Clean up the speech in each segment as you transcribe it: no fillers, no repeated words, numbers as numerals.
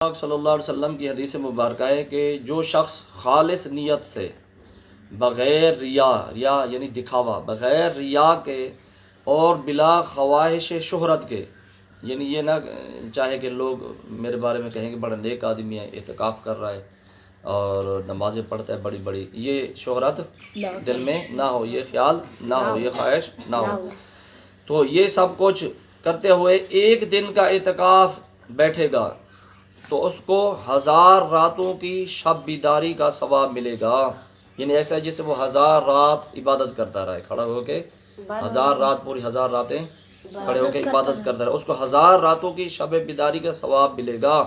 پاک صلی اللہ علیہ وسلم کی حدیث مبارکہ ہے کہ جو شخص خالص نیت سے بغیر ریا یعنی دکھاوا، بغیر ریا کے اور بلا خواہش شہرت کے، یعنی یہ نہ چاہے کہ لوگ میرے بارے میں کہیں کہ بڑا نیک آدمی ہے، اعتکاف کر رہا ہے اور نمازیں پڑھتا ہے بڑی بڑی، یہ شہرت دل میں نہ ہو، یہ خیال نہ ہو، یہ خواہش نہ ہو، تو یہ سب کچھ کرتے ہوئے ایک دن کا اعتکاف بیٹھے گا تو اس کو 1000 راتوں کی شب بیداری کا ثواب ملے گا. یعنی ایسا ہے جیسے وہ 1000 رات عبادت کرتا رہا ہے، کھڑا ہو کے 1000 رات، پوری 1000 راتیں کھڑے ہو کے عبادت کرتا رہا، اس کو 1000 راتوں کی شب بیداری کا ثواب ملے گا.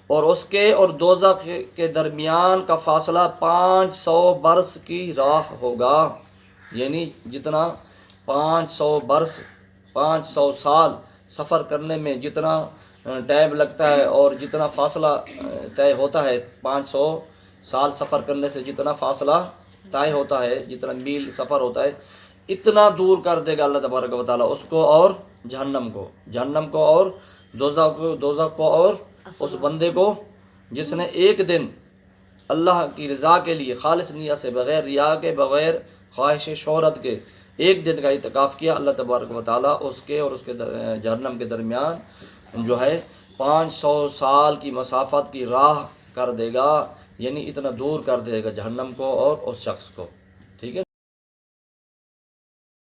اور اس کے اور دوزخ کے درمیان کا فاصلہ 500 برس کی راہ ہوگا. یعنی جتنا 500 برس، 500 سال سفر کرنے میں جتنا ٹائم لگتا ہے اور جتنا فاصلہ طے ہوتا ہے، 500 سال سفر کرنے سے جتنا فاصلہ طے ہوتا ہے، جتنا میل سفر ہوتا ہے، اتنا دور کر دے گا اللہ تبارک و تعالیٰ اس کو اور جہنم کو اور دوزخ کو اور اس بندے کو جس نے ایک دن اللہ کی رضا کے لیے خالص نیت سے، بغیر ریا کے، بغیر خواہش شہرت کے ایک دن کا اعتکاف کیا. اللہ تبارک و تعالیٰ اس کے اور اس کے جہنم کے درمیان جو ہے 500 سال کی مسافت کی راہ کر دے گا، یعنی اتنا دور کر دے گا جہنم کو اور اس شخص کو.